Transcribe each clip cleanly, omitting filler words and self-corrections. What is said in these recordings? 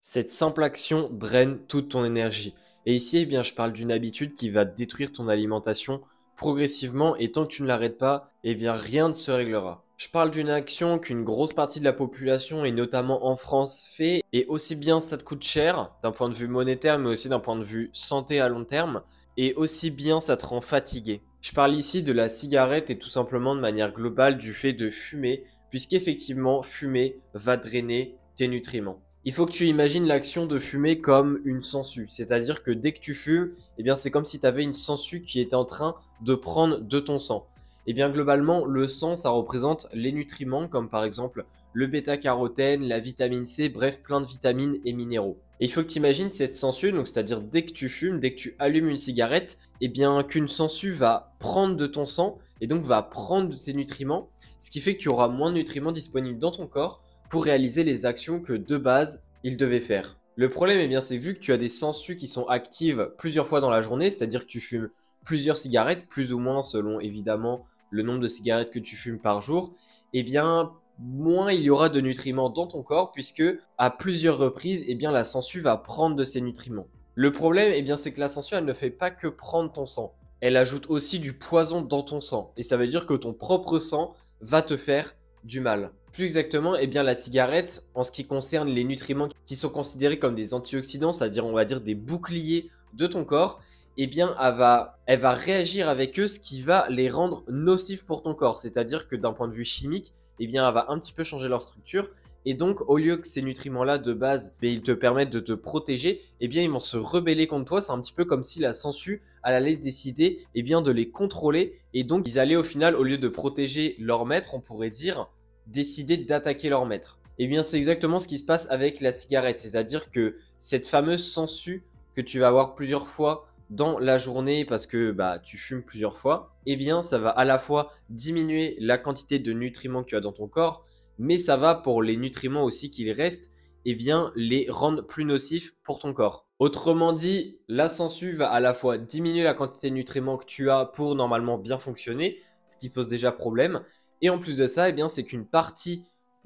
Cette simple action draine toute ton énergie. Et ici, eh bien, je parle d'une habitude qui va détruire ton alimentation progressivement et tant que tu ne l'arrêtes pas, eh bien, rien ne se réglera. Je parle d'une action qu'une grosse partie de la population, et notamment en France, fait, et aussi bien ça te coûte cher, d'un point de vue monétaire, mais aussi d'un point de vue santé à long terme, et aussi bien ça te rend fatigué. Je parle ici de la cigarette et tout simplement de manière globale du fait de fumer, puisqu'effectivement, fumer va drainer tes nutriments. Il faut que tu imagines l'action de fumer comme une sangsue. C'est-à-dire que dès que tu fumes, eh bien, c'est comme si tu avais une sangsue qui était en train de prendre de ton sang. Eh bien, globalement, le sang, ça représente les nutriments comme par exemple le bêta-carotène, la vitamine C, bref, plein de vitamines et minéraux. Et il faut que tu imagines cette sangsue, donc c'est-à-dire dès que tu fumes, dès que tu allumes une cigarette, eh bien, qu'une sangsue va prendre de ton sang et donc va prendre de tes nutriments, ce qui fait que tu auras moins de nutriments disponibles dans ton corps pour réaliser les actions que de base il devait faire. Le problème, eh bien, c'est vu que tu as des sangsues qui sont actives plusieurs fois dans la journée, c'est-à-dire que tu fumes plusieurs cigarettes, plus ou moins selon évidemment le nombre de cigarettes que tu fumes par jour, eh bien, moins il y aura de nutriments dans ton corps puisque à plusieurs reprises, eh bien, la sangsue va prendre de ces nutriments. Le problème, eh bien, c'est que la sangsue, elle ne fait pas que prendre ton sang. Elle ajoute aussi du poison dans ton sang. Et ça veut dire que ton propre sang va te faire du mal. Plus exactement, eh bien, la cigarette, en ce qui concerne les nutriments qui sont considérés comme des antioxydants, c'est-à-dire on va dire des boucliers de ton corps, eh bien, elle va réagir avec eux, ce qui va les rendre nocifs pour ton corps. C'est-à-dire que d'un point de vue chimique, eh bien, elle va un petit peu changer leur structure. Et donc, au lieu que ces nutriments-là, de base, ils te permettent de te protéger, eh bien, ils vont se rebeller contre toi. C'est un petit peu comme si la sangsue, elle allait décider, eh bien, de les contrôler. Et donc, ils allaient au final, au lieu de protéger leur maître, on pourrait dire, décider d'attaquer leur maître. Eh bien, c'est exactement ce qui se passe avec la cigarette. C'est-à-dire que cette fameuse sangsue que tu vas avoir plusieurs fois dans la journée parce que bah, tu fumes plusieurs fois, eh bien, ça va à la fois diminuer la quantité de nutriments que tu as dans ton corps, mais ça va pour les nutriments aussi qu'il reste, eh bien, les rendre plus nocifs pour ton corps. Autrement dit, la sangsue va à la fois diminuer la quantité de nutriments que tu as pour normalement bien fonctionner, ce qui pose déjà problème, et en plus de ça, eh bien, c'est qu'une partie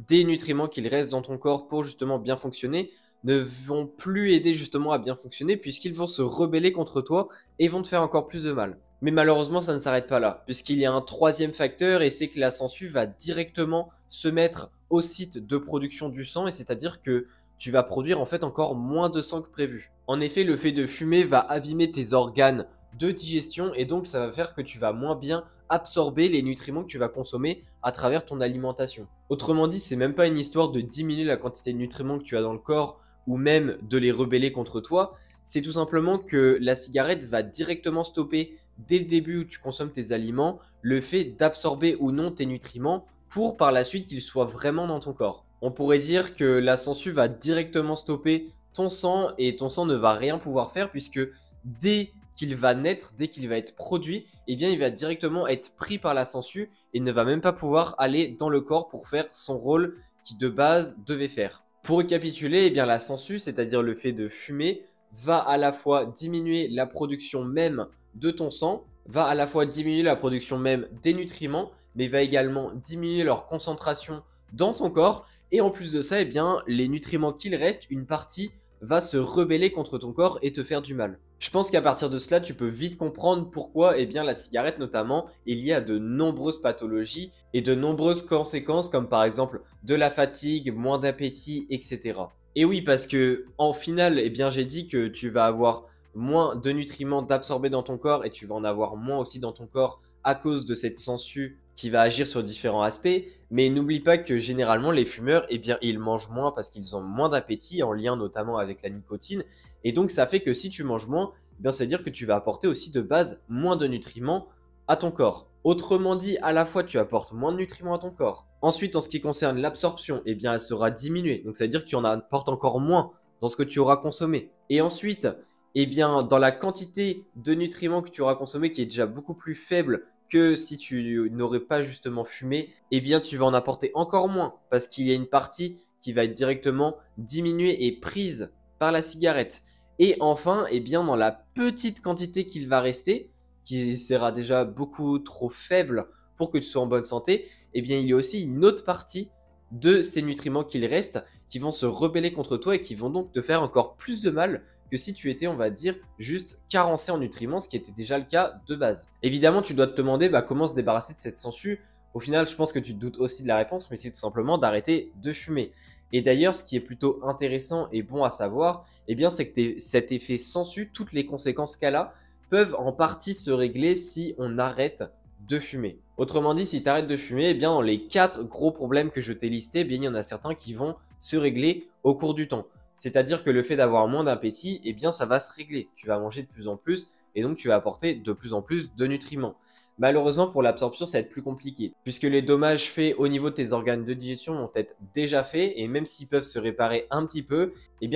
des nutriments qu'il reste dans ton corps pour justement bien fonctionner ne vont plus aider justement à bien fonctionner puisqu'ils vont se rebeller contre toi et vont te faire encore plus de mal. Mais malheureusement, ça ne s'arrête pas là, puisqu'il y a un troisième facteur et c'est que la sangsue va directement se mettre au site de production du sang et c'est-à-dire que tu vas produire en fait encore moins de sang que prévu. En effet, le fait de fumer va abîmer tes organes de digestion et donc ça va faire que tu vas moins bien absorber les nutriments que tu vas consommer à travers ton alimentation. Autrement dit, c'est même pas une histoire de diminuer la quantité de nutriments que tu as dans le corps ou même de les rebeller contre toi, c'est tout simplement que la cigarette va directement stopper dès le début où tu consommes tes aliments le fait d'absorber ou non tes nutriments pour par la suite qu'ils soient vraiment dans ton corps. On pourrait dire que la sangsue va directement stopper ton sang et ton sang ne va rien pouvoir faire puisque dès qu'il va naître, dès qu'il va être produit, eh bien il va directement être pris par la sangsue et ne va même pas pouvoir aller dans le corps pour faire son rôle qui de base devait faire. Pour récapituler, eh bien la sangsue, c'est-à-dire le fait de fumer, va à la fois diminuer la production même de ton sang, va à la fois diminuer la production même des nutriments, mais va également diminuer leur concentration dans ton corps. Et en plus de ça, eh bien, les nutriments qu'il reste, une partie va se rebeller contre ton corps et te faire du mal. Je pense qu'à partir de cela, tu peux vite comprendre pourquoi eh bien, la cigarette notamment est liée à de nombreuses pathologies et de nombreuses conséquences comme par exemple de la fatigue, moins d'appétit, etc. Et oui, parce que en final, eh bien, j'ai dit que tu vas avoir moins de nutriments d'absorber dans ton corps et tu vas en avoir moins aussi dans ton corps à cause de cette sangsue qui va agir sur différents aspects. Mais n'oublie pas que généralement les fumeurs, eh bien, ils mangent moins parce qu'ils ont moins d'appétit en lien notamment avec la nicotine. Et donc ça fait que si tu manges moins, eh bien, ça veut dire que tu vas apporter aussi de base moins de nutriments à ton corps. Autrement dit, à la fois tu apportes moins de nutriments à ton corps. Ensuite, en ce qui concerne l'absorption, eh bien, elle sera diminuée. Donc ça veut dire que tu en apportes encore moins dans ce que tu auras consommé. Et ensuite, eh bien, dans la quantité de nutriments que tu auras consommé qui est déjà beaucoup plus faible que si tu n'aurais pas justement fumé, eh bien, tu vas en apporter encore moins parce qu'il y a une partie qui va être directement diminuée et prise par la cigarette. Et enfin, eh bien, dans la petite quantité qu'il va rester, qui sera déjà beaucoup trop faible pour que tu sois en bonne santé, eh bien, il y a aussi une autre partie de ces nutriments qu'il reste qui vont se rebeller contre toi et qui vont donc te faire encore plus de mal que si tu étais, on va dire, juste carencé en nutriments, ce qui était déjà le cas de base. Évidemment, tu dois te demander comment se débarrasser de cette sangsue. Au final, je pense que tu te doutes aussi de la réponse, mais c'est tout simplement d'arrêter de fumer. Et d'ailleurs, ce qui est plutôt intéressant et bon à savoir, c'est que cet effet sangsue, toutes les conséquences qu'elle a, peuvent en partie se régler si on arrête de fumer. Autrement dit, si tu arrêtes de fumer, dans les 4 gros problèmes que je t'ai listés, il y en a certains qui vont se régler au cours du temps. C'est-à-dire que le fait d'avoir moins d'appétit, ça va se régler. Tu vas manger de plus en plus et donc tu vas apporter de plus en plus de nutriments. Malheureusement, pour l'absorption, ça va être plus compliqué, puisque les dommages faits au niveau de tes organes de digestion vont être déjà faits, et même s'ils peuvent se réparer un petit peu,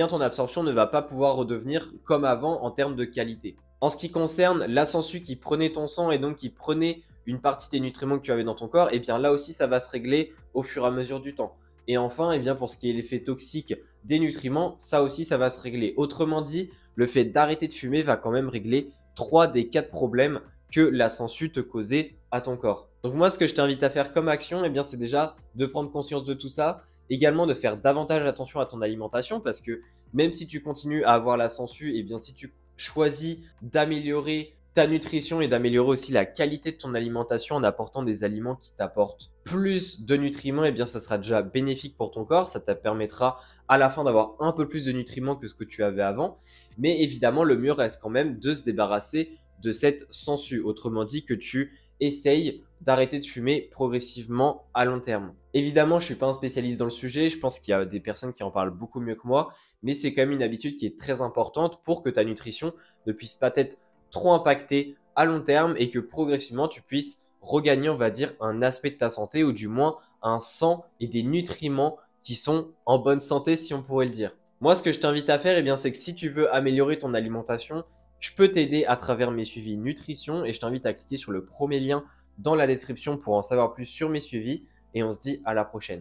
ton absorption ne va pas pouvoir redevenir comme avant en termes de qualité. En ce qui concerne la sangsue qui prenait ton sang et donc qui prenait une partie des nutriments que tu avais dans ton corps, là aussi, ça va se régler au fur et à mesure du temps. Et enfin, pour ce qui est l'effet toxique des nutriments, ça aussi, ça va se régler. Autrement dit, le fait d'arrêter de fumer va quand même régler 3 des 4 problèmes que la sangsue te causait à ton corps. Donc moi, ce que je t'invite à faire comme action, c'est déjà de prendre conscience de tout ça, également de faire davantage attention à ton alimentation, parce que même si tu continues à avoir la sangsue, si tu choisis d'améliorer ta nutrition et d'améliorer aussi la qualité de ton alimentation en apportant des aliments qui t'apportent plus de nutriments, ça sera déjà bénéfique pour ton corps. Ça te permettra à la fin d'avoir un peu plus de nutriments que ce que tu avais avant. Mais évidemment, le mieux reste quand même de se débarrasser de cette sangsue. Autrement dit, que tu essayes d'arrêter de fumer progressivement à long terme. Évidemment, je ne suis pas un spécialiste dans le sujet. Je pense qu'il y a des personnes qui en parlent beaucoup mieux que moi. Mais c'est quand même une habitude qui est très importante pour que ta nutrition ne puisse pas être trop impacté à long terme et que progressivement tu puisses regagner, on va dire, un aspect de ta santé ou du moins un sang et des nutriments qui sont en bonne santé, si on pourrait le dire. Moi, ce que je t'invite à faire, c'est que si tu veux améliorer ton alimentation, je peux t'aider à travers mes suivis nutrition et je t'invite à cliquer sur le premier lien dans la description pour en savoir plus sur mes suivis et on se dit à la prochaine.